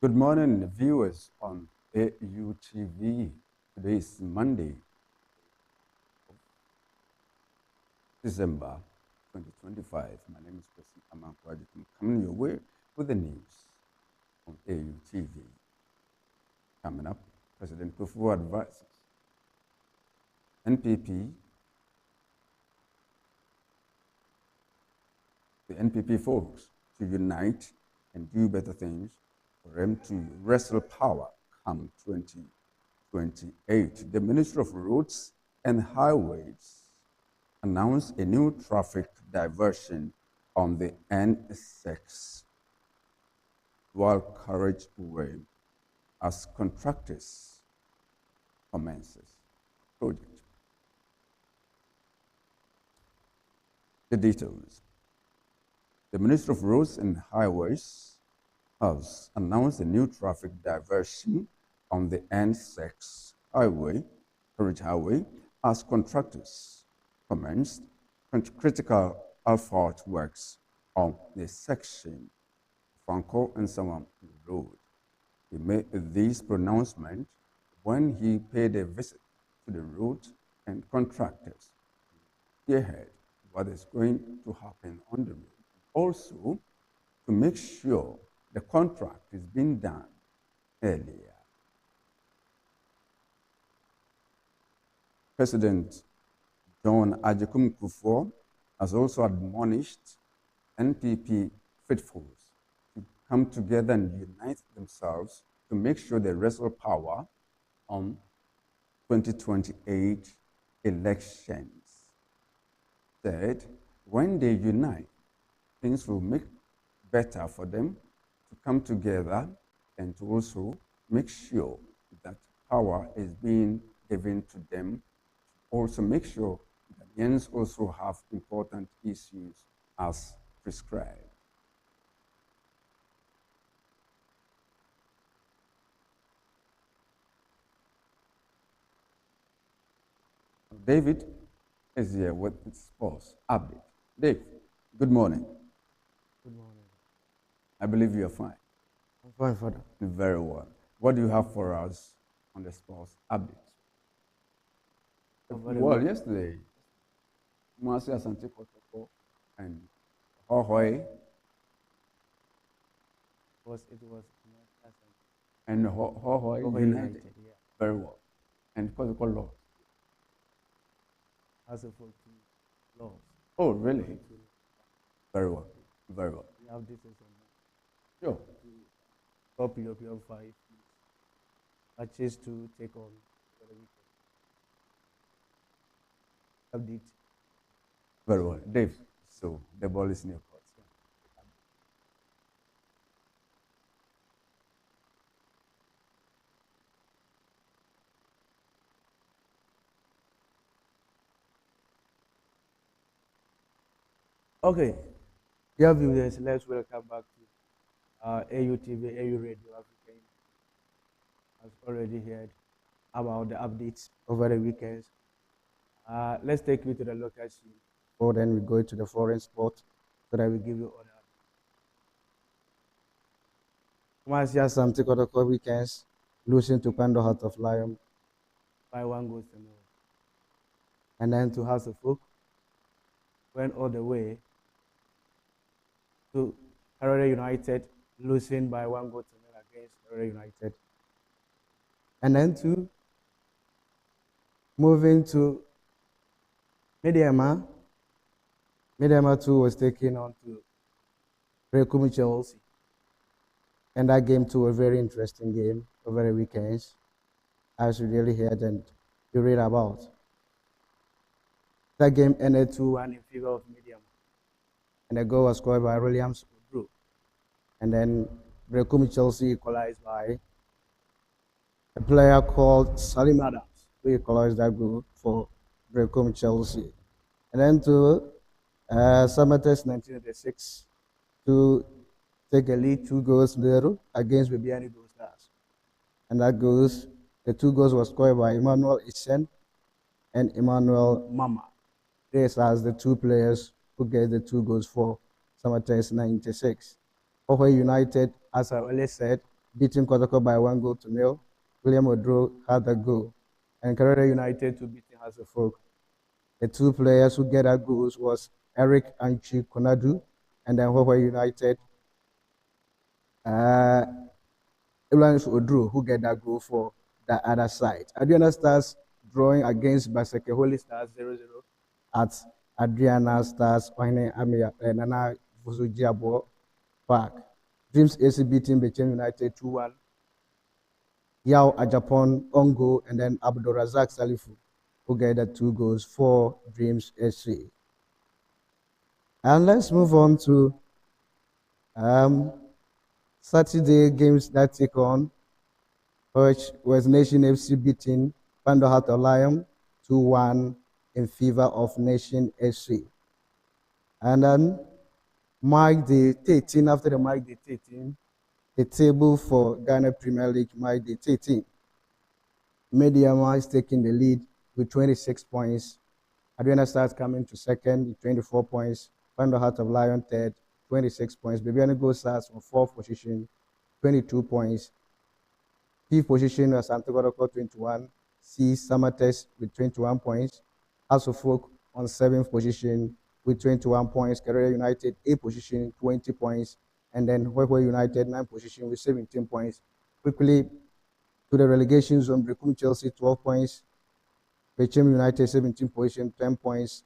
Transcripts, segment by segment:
Good morning, viewers on Autv. Today is Monday, December 2025. My name is Kwesi. I'm Agyekum, coming your way with the news on Autv. Coming up, President Kwesi advises NPP, the NPP folks to unite and do better things for them to wrestle power come 2028. The Ministry of Roads and Highways announced a new traffic diversion on the N6 Dual Carriageway as contractors commences project. The details. The Ministry of Roads and Highways has announced a new traffic diversion on the N6 carriage highway, as contractors commenced critical asphalt works on the section Franco and Sawam Road. He made this pronouncement when he paid a visit to the road and contractors to hear what is going to happen on the road. Also, to make sure the contract is being done earlier. President John Agyekum has also admonished NPP faithfuls to come together and unite themselves to make sure they wrestle power on 2028 elections. Third, when they unite, things will make better for them to come together and to also make sure that power is being given to them. Also make sure that Ghanaians also have important issues as prescribed. David is here with sports update. Dave, good morning. Good morning. I believe you are fine. I'm fine, Father. Very well. What do you have for us on the sports update? Well, yesterday, Mwasi Asante Kotoko and Hohoi it was and Hohoi United. yeah. Very well. And Kotoko lost. As a 14 lost. Oh, really? Very well. Very well. We have this on Sure. top European 5 matches to take on for the weekend. Update. Very well. Dave, so the ball is in your court. Okay. Dear viewers, let's welcome back to AUTV, AU Radio African. Has already heard about the updates over the weekends. Let's take you to the local scene. Or then we go to the foreign sport so that we give you other. Kumasi Asante Kotoko weekends losing to Pando Heart of Lion by 1 goal to 0. And then to House of Folk went all the way to Harare United losing by 1 goal to 0 against Harare United. And then to moving to Mediama. Mediama 2 was taken on to Agyekum Chelsea. And that game too, a very interesting game over the weekends, as you really heard and you read about. That game ended 2-1 in favor of Mediama. And the goal was scored by Williams Odro. And then Agyekum Chelsea equalized by a player called Salim Adams, who equalized that goal for Agyekum Chelsea. And then to Summertest 1986 to take a lead 2 goals to against Bibiani Gold Stars. And that goes, the 2 goals were scored by Emmanuel Isen and Emmanuel Mama. These are the 2 players who get the 2 goals for Summertest 96. Ohio United, as I already said, beating Kotoko by 1-0. William Odro had the goal. And Carrera United to beating Hasselhoff. The two players who get that goals was Eric Anchi Konadu and then Huawei United. Williams Odro who get that goal for the other side. Adriana Stars drawing against Baseke Holy Stars 0-0 at Adriana Stars Nana Vusujiabo Park. Dreams AC beating Bechem United 2-1. Yao Ajapon Ongo and then Abdul Razak Salifu who get the 2 goals for Dreams AC. And let's move on to Saturday games that take on, which was Nation FC beating Pando Heart of Lion 2-1 in favor of Nation FC. And then Mike the 13, after the Mike the 13, the table for Ghana Premier League, Mike the 13. Mediama is taking the lead with 26 points. Adriana Stars coming to second with 24 points. Pando Heart of Lion third, 26 points. Bibiani Go Stars on fourth position, 22 points. Fifth position was Santiago 21. C Samatex with 21 points. House of Folk on seventh position with 21 points. Carrera United 8th position, 20 points. And then Huawei United 9th position with 17 points. Quickly to the relegation zone, Agyekum Chelsea 12 points. Bechem United 17th position, 10 points.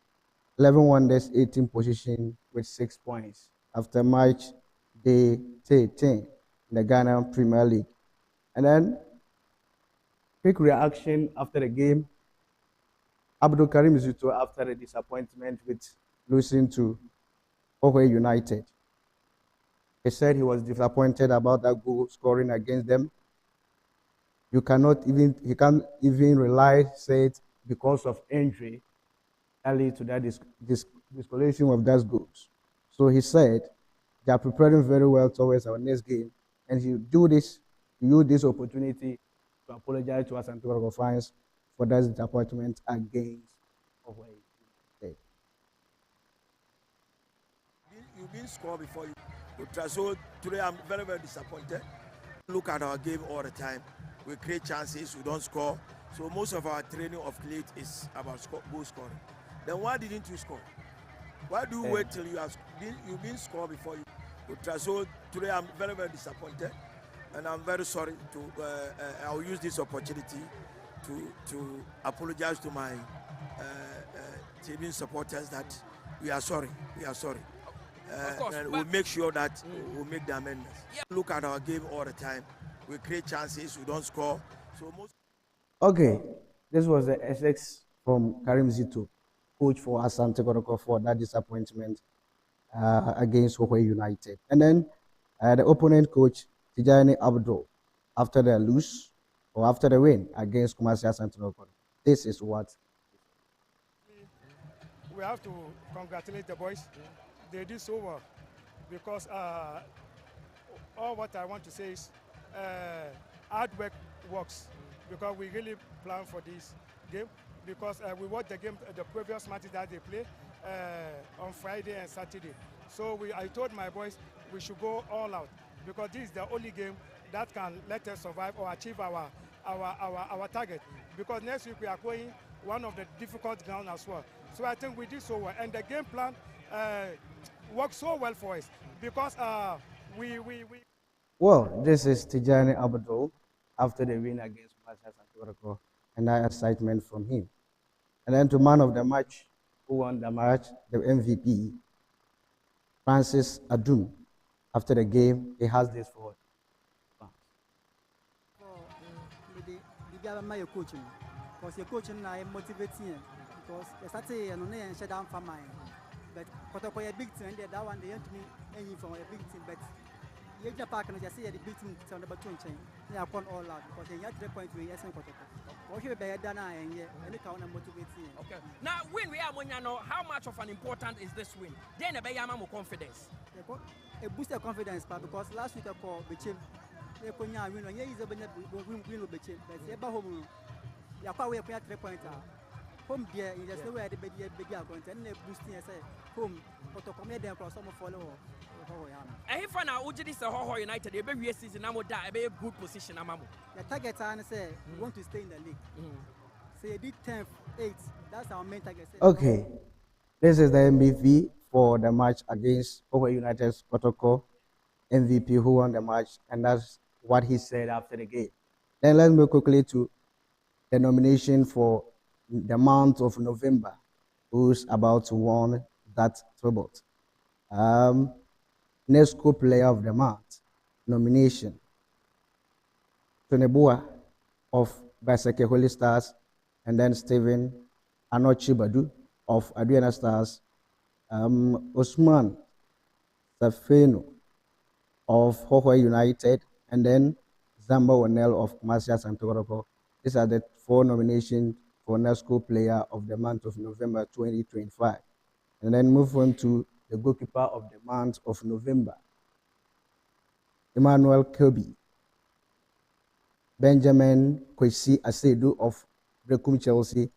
11 Wonders 18th position with 6 points. After match day 13 in the Ghana Premier League. And then, quick reaction after the game. Abdul Karim Zuto after the disappointment with losing to Huawei United. He said he was disappointed about that goal scoring against them. He can't even rely, said, because of injury early to that disqualification of those goals. So he said they are preparing very well towards our next game, and he use this opportunity to apologize to us and to our fans for that disappointment against Huawei. You didn't score before you. So today I'm very, very disappointed. Look at our game all the time. We create chances, we don't score. So most of our training of late is about goal scoring. Then why didn't you score? Why do you wait till you didn't score before you? So today I'm very, very disappointed, and I'm very sorry. I'll use this opportunity to apologize to my team supporters that we are sorry. We are sorry. And we'll make sure that we'll make the amendments. Look at our game all the time. We create chances, we don't score. Okay, this was the SX from Karim Zito, coach for Asante Kotoko for that disappointment against Huawei United. And then the opponent coach, Tijani Abdul, after the lose or after the win against Kumasi Asante Kotoko. This is what we have to congratulate the boys. They did so well because all what I want to say is hard work works, because we really plan for this game, because we watched the game, the previous matches that they play on Friday and Saturday. So I told my boys we should go all out, because this is the only game that can let us survive or achieve our target. Because next week we are going one of the difficult grounds as well. So I think we did so well, and the game plan worked so well for us, because we. Well, this is Tijani Abdul after the win against Kumasi Asante, and that excitement from him. And then to man of the match, who won the match, the MVP, Francis Adun. After the game, he has this for fans. My coaching, because your coaching I motivating, because yesterday and only and shut down for mine. But Kotoko a big team, and that one they helped me any from a big team, but you just park and just say the big team on the baton chain. They are all out because they had 3 points with yes and Kotoko. Okay, better than I and any count and motivating. Okay. Now, when we are Monyano, how much of an important is this win? Then a Bayama more confidence. A boost of confidence, because last week I called the chief. They put me a win, and yeah, he's a win with the chief, but they're home. You are probably a 3 pointer. home there in just where the big account and boosting say home but to come there for some follow ɛhe fa na wogye de sɛ hɔhɔ united yɛbɛwie season na mo da ɛbɛyɛ good position ama mo. the target and say we want to stay in the league. So you did 10th, 8th. That's our main target. Okay, this is the MVP for the match against Over United's Kotoko. MVP who won the match, and that's what he said after the game. Then let's move quickly to the nomination for the month of November, who's about to win that tribute. Nesco Player of the Month nomination. Tonebua of Baseke Holy Stars, and then Stephen Anochi Badu of Adriana Stars, Osman Safeno of Hohoi United, and then Zamba Wanel of Marcia Santoro. These are the 4 nominations for Nesco Player of the Month of November 2025. And then move on to the Goalkeeper of the Month of November. Emmanuel Kirby, Benjamin Kwesi Asedu of Agyekum Chelsea,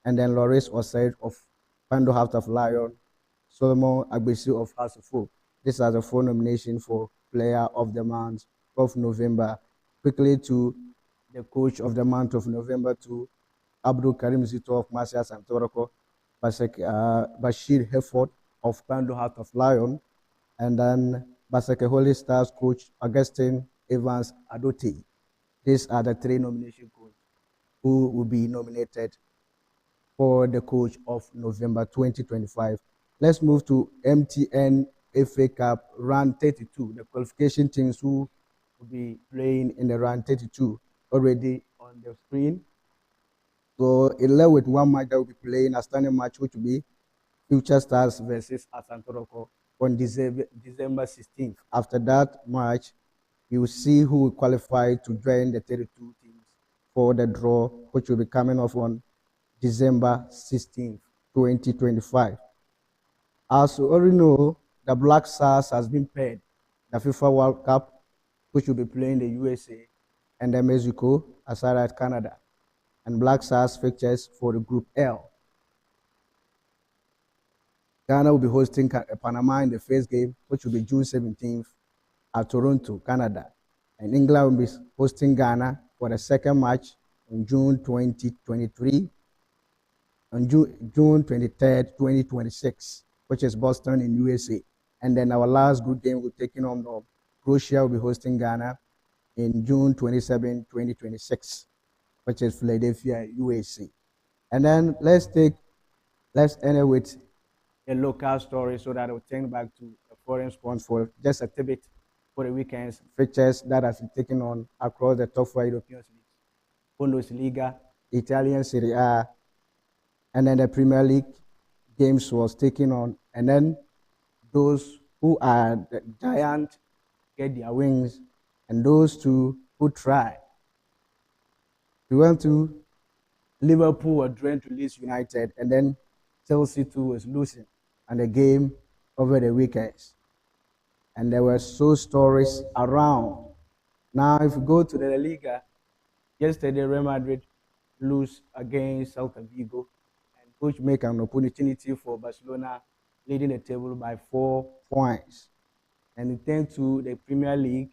and then Loris Osaid of Pando Heart of Lion, Solomon Agbesi of House of Hope. These are the 4 nominations for Player of the Month of November. Quickly to the Coach of the Month of November to Abdul Karim Zito of Marcia Santoroko, Bashir Hefford of Pando Heart of Lion, and then Baseke Holy Stars coach Augustine Evans Adote. These are the 3 nomination coaches who will be nominated for the coach of November 2025. Let's move to MTN FA Cup round 32. The qualification teams who will be playing in the round 32 already on the screen. So 11 with 1 match that will be playing a standing match, which will be Future Stars versus Asantoroko on December 16th. After that match, you will see who will qualify to join the 32 teams for the draw, which will be coming off on December 16th, 2025. As you already know, the Black Stars has been paired the FIFA World Cup, which will be playing the USA and the Mexico aside at Canada, and Black Stars fixtures for the Group L. Ghana will be hosting Panama in the first game, which will be June 17th at Toronto, Canada. And England will be hosting Ghana for the second match on June 2023, on June 23rd, 2026, which is Boston in USA. And then our last group game will take on Croatia will be hosting Ghana in June 27, 2026, which is Philadelphia, USA. And then let's end it with a local story so that I'll turn back to the foreign sports for just a tidbit for the weekend's fixtures that have been taken on across the top 4 European leagues. Bundesliga, Italian Serie A, and then the Premier League games was taken on. And then those who are the giant get their wings, and those two who try. We went to Liverpool were drawn to Leeds United, and then Chelsea too was losing and the game over the weekends. And there were so stories around. Now, if you go to the La Liga, yesterday Real Madrid lose against Celta Vigo, and coach make an opportunity for Barcelona leading the table by 4 points. And it turned to the Premier League,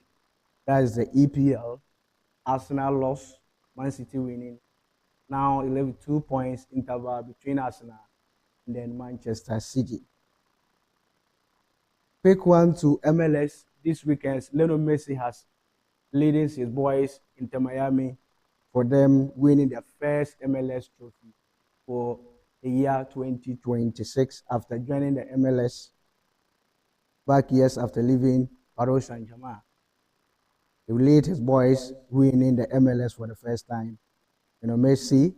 that is the EPL. Arsenal lost, Man City winning. Now 2 points interval between Arsenal and then Manchester City. Quick one to MLS this weekend. Lionel Messi has leading his boys Inter Miami for them winning their first MLS trophy for the year 2026 after joining the MLS back years after leaving Paris Saint-Germain. He will lead his boys winning the MLS for the first time. Messi,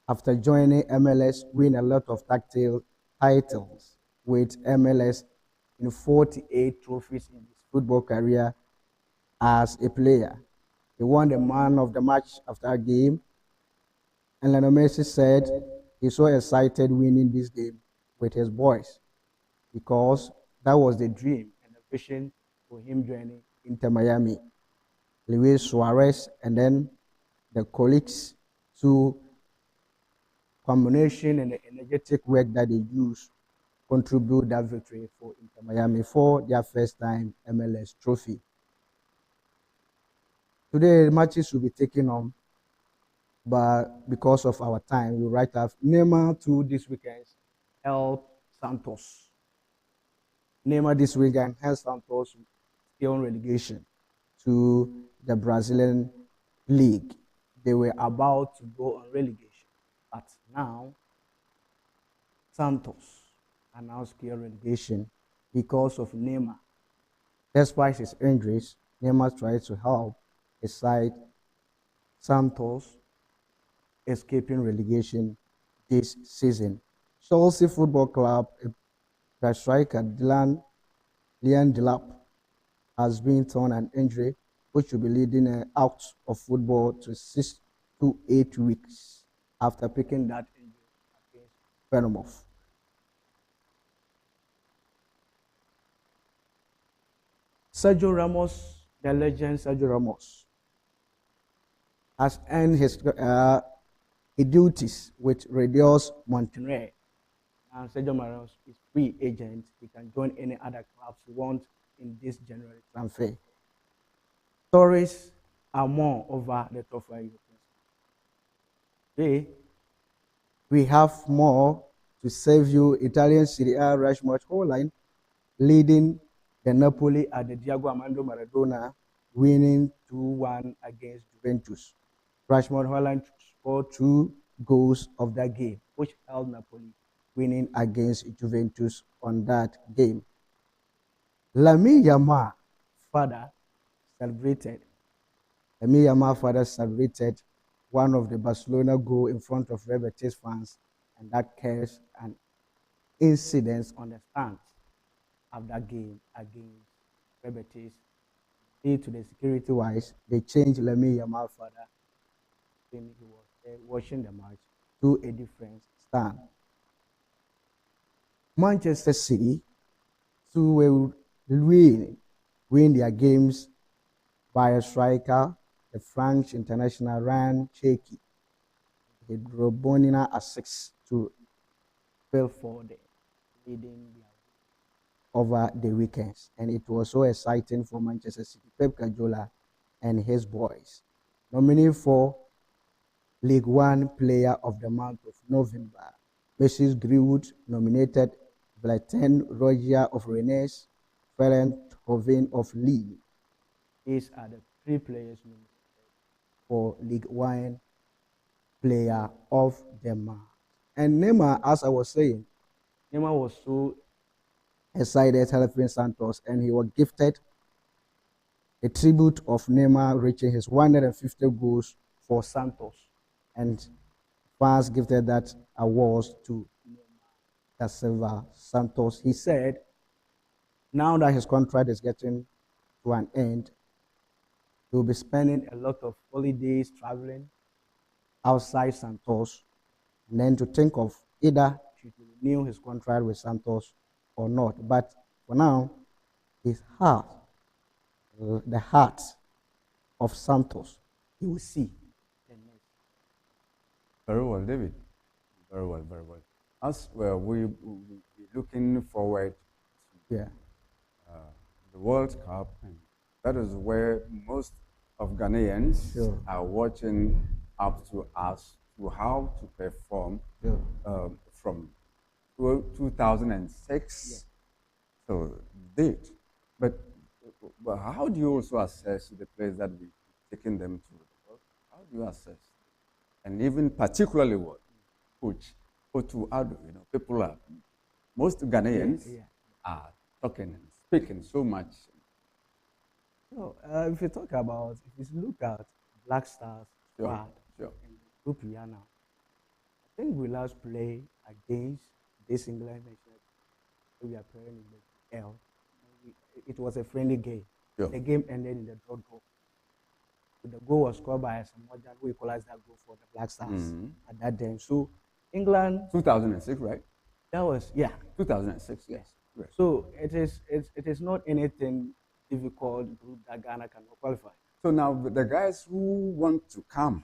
after joining MLS, win a lot of titles with MLS in 48 trophies in his football career as a player. He won the man of the match after a game. And Lionel Messi said he's so excited winning this game with his boys because that was the dream and the vision for him joining Inter Miami. Luis Suarez and then the colleagues to combination and the energetic work that they use contribute that victory for Inter Miami for their first time MLS trophy. Today, the matches will be taken on, but because of our time, we right have Neymar to this weekend's El Santos. Neymar this weekend has Santos still on relegation to the Brazilian league. They were about to go on relegation, but now Santos announced clear relegation because of Neymar. Despite his injuries, Neymar tried to help his side Santos escaping relegation this season. Chelsea Football Club, the striker Lian Delap has been torn an injury which will be leading out of football to 6 to 8 weeks after picking that injury against Bournemouth. Sergio Ramos, the legend Sergio Ramos, has earned his duties with Radios Monterrey. And Sergio Ramos is free agent. He can join any other clubs he wants in this January transfer. Stories are more over the top five Europeans. Today, we have more to save you. Italian Serie A Rashmore Holland leading the Napoli at the Diego Armando Maradona, winning 2-1 against Juventus. Rashmore Holland scored 2 goals of that game, which held Napoli winning against Juventus on that game. Lamine Yamal father celebrated. Lamine Yamal father celebrated one of the Barcelona goal in front of Real Betis fans, and that caused an incident on the stands of that game against Real Betis. Due to the security wise, they changed Lamine Yamal father when he was there watching the match to a different stand. Manchester City will win their games by a striker, the French international Ryan Cherki. He drew Bonina at 6 to fill for the leading over the weekends. And it was so exciting for Manchester City. Pep Guardiola and his boys. Nominee for League One Player of the Month of November. Mrs. Greenwood nominated Blatten Roger of Rennes, Ferenc Hoven of Lille. These are the 3 players nominated for League One Player of the Month. And Neymar, as I was saying, Neymar was so excited helping Santos, and he was gifted a tribute of Neymar reaching his 150 goals for Santos. And fans gifted that award to Neymar da Silva Santos. He said, now that his contract is getting to an end, he will be spending a lot of holidays traveling outside Santos, and then to think of either to renew his contract with Santos or not. But for now, his heart, the heart of Santos, he will see. Very well, David. Very well, very well. As well, we'll be looking forward to the World Cup, and that is where most of Ghanaians are watching up to us to how to perform from 2006 till date. But how do you also assess the players that we've taken them to the World Cup? How do you assess? And even particularly what Coach Otu Ado, people are, most Ghanaians are talking and speaking so much. If you talk about, if you look at Black Stars squad in the group we are now, I think we last play against this England nation. We are playing in the L. It was a friendly game. The game ended in the draw. The goal was scored by Samoa who equalized that goal for the Black Stars at that time. So England 2006, right? That was 2006, yes. Right. So it is not anything difficult group that Ghana cannot qualify. So now the guys who want to come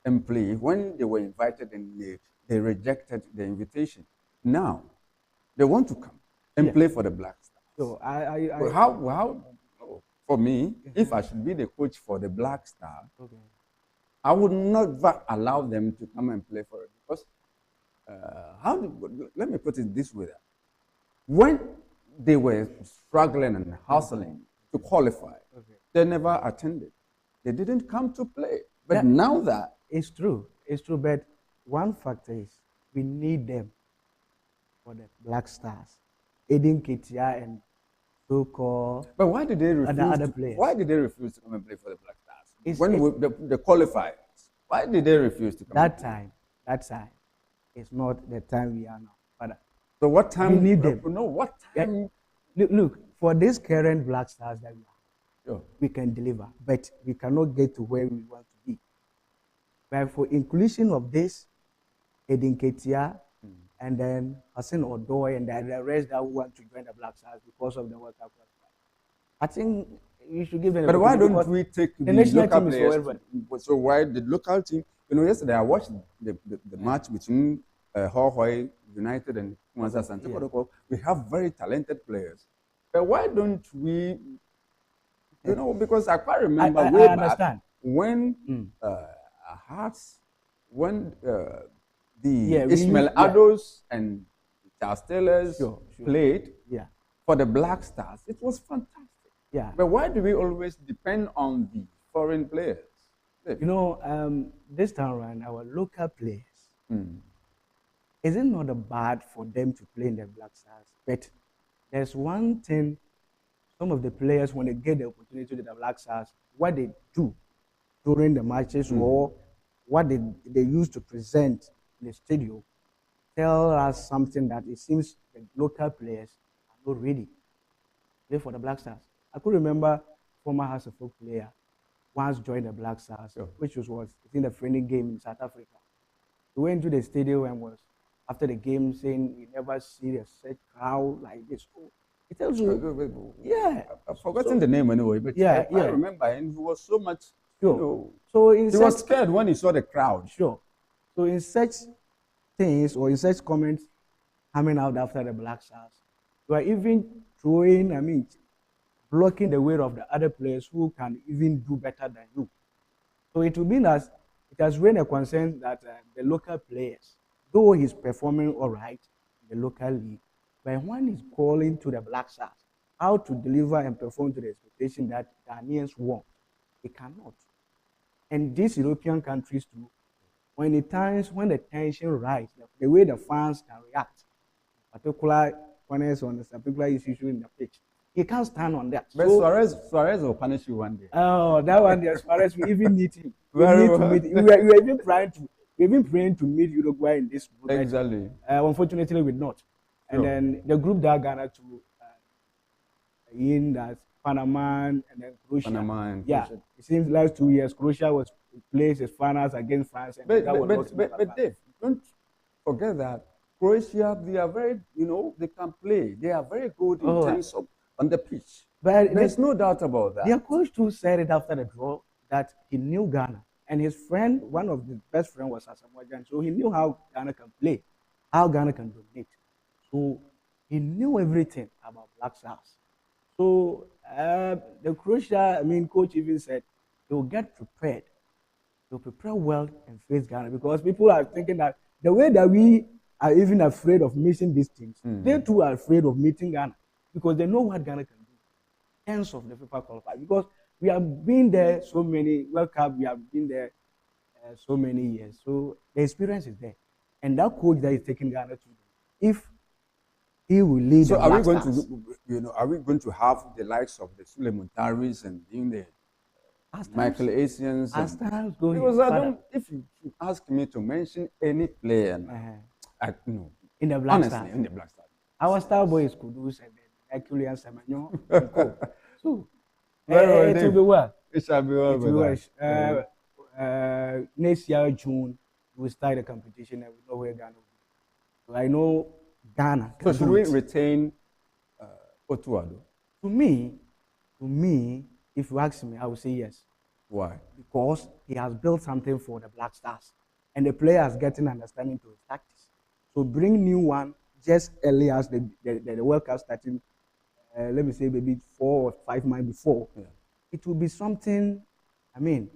and play, when they were invited and they rejected the invitation. Now, they want to come and play for the Black Stars. So Well, how, for me, if I should be the coach for the Black Stars, I would not allow them to come and play for it because let me put it this way: when they were struggling and hustling to qualify, they never attended. They didn't come to play. But now that it's true, but one factor is we need them for the Black Stars. Aiden Ketia and so-called. But why did they refuse? Other players. Why did they refuse to come and play for the Black Stars? The qualifiers, why did they refuse to come? That time is not the time we are now. Father. So what time? We need them. No, what time? Look, for this current Black Stars that we have, we can deliver, but we cannot get to where we want to be. But for inclusion of this, Aiden Ketia, and then Hassan Odoy and the rest that want to join the Black Stars because of the World Cup qualifier, I think you should give them. But why don't we take the national local team players? So why the local team? Yesterday I watched the match between Hohoi United and Kwanzaa Santikotoko. We have very talented players. But why don't we? Because I quite remember way back when Hearts, when the Ishmael Ados and Charles Taylors played for the Black Stars. It was fantastic. Yeah. But why do we always depend on the foreign players? This time around, our local players, is it not bad for them to play in the Black Stars? But there's one thing, some of the players, when they get the opportunity to the Black Stars, what they do during the matches or what they use to present in the stadium tell us something that it seems the local players are not ready to play for the Black Stars. I could remember former House of Folk player once joined the Black Stars, which was in the friendly game in South Africa. He went to the stadium and was after the game saying we never see a such crowd like this. It tells you, I've forgotten the name anyway, but I remember, and he was so much. So he was scared when he saw the crowd. So in such things or in such comments coming out after the Black Stars, you are even blocking the way of the other players who can even do better than you. So it will mean that it has raised a concern that the local players, though he's performing all right in the local league, but when he's calling to the Black Stars how to deliver and perform to the expectation that Ghanaians want, he cannot. And these European countries too, when the tension rises, the way the fans can react, particular when it's on a particular issue in the pitch, he can't stand on that. But Suarez will punish you one day. Oh, that one day, Suarez, we even need him. We are even praying to meet Uruguay in this group. Exactly. Unfortunately, we're not. And then the group that Ghana to in that Panama and then Croatia. It seems last 2 years Croatia was placed as finals against France. And but Dave, don't forget that Croatia, they are very, they can play. They are very good in terms of on the pitch. But there's no doubt about that. Their coach too said it after the draw that he knew Ghana. And his friend, one of his best friends was Asamoah Gyan. So he knew how Ghana can play, how Ghana can dominate. So he knew everything about Black Stars. So the Croatia, coach even said they will get prepared. They'll prepare well and face Ghana because people are thinking that the way that we are even afraid of missing these things, they too are afraid of meeting Ghana because they know what Ghana can do. Hence of the FIFA qualifier because we have been there so many World Cup, we have been there so many years. So the experience is there. And that coach that is taking Ghana to them, if he will lead the Black Stars. Are we going to have the likes of the Suleiman Taris and the Michael Asians? Because if you ask me to mention any player, in the Black Stars. In the Black Stars. Our star boy is Kudus and then Herculean Semenyo and Co. So it will be well. It shall be well. It will be well. Next year, June, we will start the competition and we know where Ghana will be. So I know Ghana. So should we retain Otuado? To me, if you ask me, I would say yes. Why? Because he has built something for the Black Stars. and the players getting understanding to his tactics. So bring new one just early as the World Cup starting, let me say maybe 4 or 5 months before. Yeah. It will be something, I mean,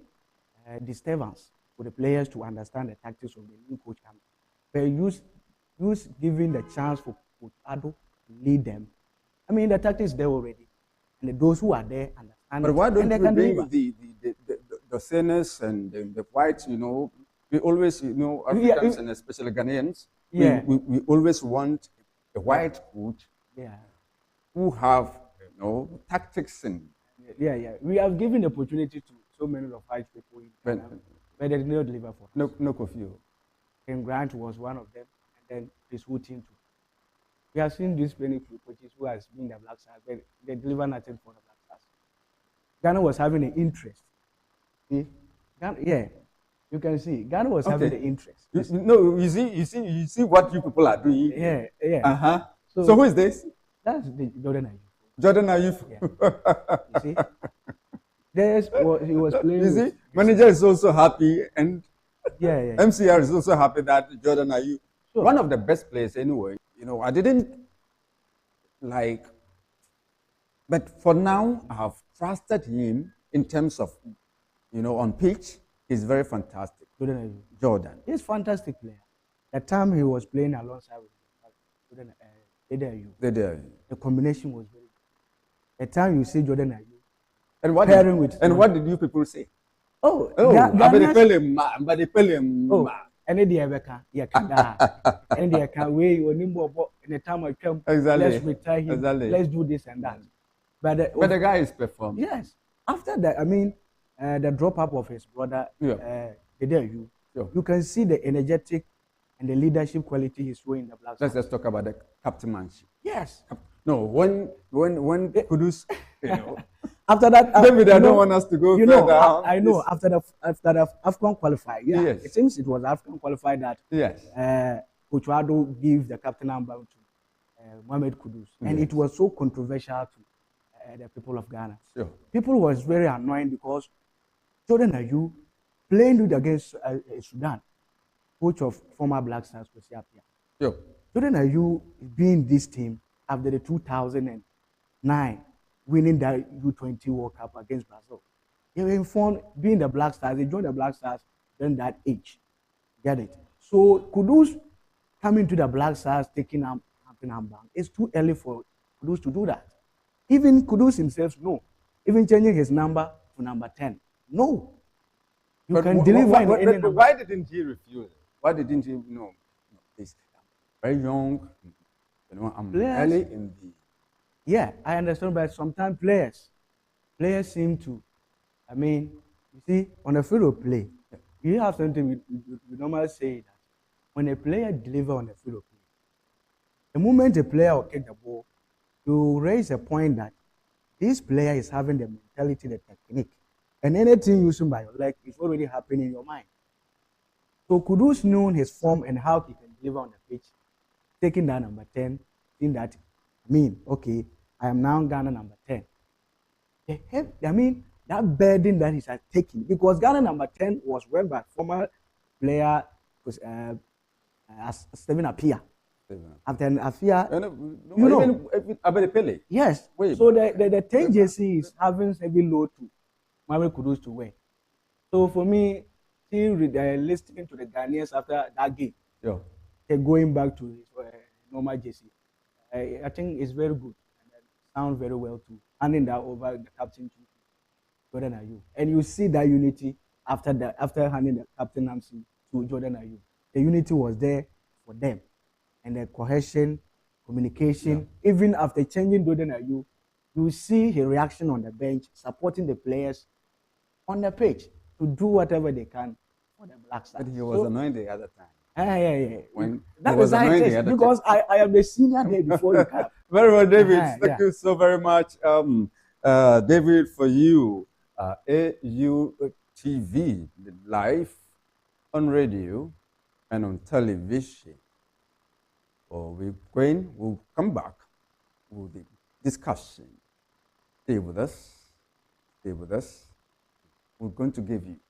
disturbance for the players to understand the tactics of the new coach coming. But use giving the chance for Coach Ado to lead them. I mean, the tactics there already, and those who are there understand. But why don't and they we can bring deliver. the sinners and the whites? You know, we always, you know, Africans Yeah, and especially Ghanaians, yeah. we always want a white coach Yeah. who have, you know, tactics and Yeah. We have given the opportunity to so many of white people in but Ghana, but they did not deliver for us. no curfew. And Grant was one of them, and then his whole team too. We have seen these many coaches who has been the Black Stars, but they deliver nothing for the Black Stars. Ghana was having an interest. See? Ghana, yeah, you can see Ghana was having the interest. No, you see what you people are doing. Yeah. So who is this? That's the Jordan Ayew. Jordan Ayew. Yeah. You see, he was playing. You see, manager is also happy, and yeah. MCR is also happy that Jordan Ayew, Sure. one of the best players anyway. You know, I didn't like, but for now, I have trusted him in terms of, you know, on pitch. He's very fantastic. Jordan Ayew. Jordan. He's a fantastic player. The time he was playing alongside with Jordan Ayew, the combination was very good. The time you see Jordan Ayew, and what pairing with what did you people say? Oh, but they pay him. Oh, and then the Ebeka, and the can way or nimbo in the time I come. Exactly. Let's retire him. Exactly. Let's do this and that. But the guy is performing. Yes. After that, I mean, the drop up of his brother, you can see the energetic and the leadership quality he's showing in the Black Stars. Let's talk about the captainmanship. Yes. No, when Kudus, you know. After that, David, I don't want us to go further. I know. After the AFCON qualifier, yes. It seems it was AFCON qualifier that Coach Ado gave the captain number to Mohamed Kudus, and it was so controversial to the people of Ghana. Sure. People was very annoying because Jordan Ayew playing against Sudan, coach of former Black Stars, Kwesi. Sure. Jordan Ayew being this team after the 2009 winning that U20 World Cup against Brazil. They were informed, being the Black Stars, they joined the Black Stars during that age. Get it? So Kudus coming to the Black Stars, taking captain armband, it's too early for Kudus to do that. Even Kudus himself, no. Even changing his number to number 10. No. You can deliver in any number. Why didn't he refuse? Why didn't he? No, he's very young. You know, I'm early in the. Yeah, I understand, but sometimes players seem to, I mean, you see, on a field of play, you have something we normally say that when a player delivers on the field of play, the moment a player will kick the ball, you raise a point that this player is having the mentality, the technique, and anything used by your leg is already happening in your mind. So Kudus knew his form and how he can deliver on the pitch, taking that number 10, in that, okay, I am now Ghana number 10. I mean, that burden that he has taken, because Ghana number 10 was worn by former player Stephen Appiah. After Appiah, you know, Pele. Yes. Wait, so the 10 JC is having heavy load to Mohamed Kudus to wear. So for me, still listening to the Ghanaians after that game, going back to his normal JC, I think it's very good. Sound very well too, handing that over the captain to Jordan Ayew, and you see that unity after handing the captaincy to Jordan Ayew. The unity was there for them, and the cohesion, communication. Even after changing Jordan Ayew, you see his reaction on the bench, supporting the players on the pitch to do whatever they can for the Black Stars. But he was annoyed the other time. Yeah. When that was annoying because I am the senior there before you come. Very well, David. Thank you so very much, David, for you. AUTV live on radio and on television. We'll come back with the discussion. Stay with us. We're going to give you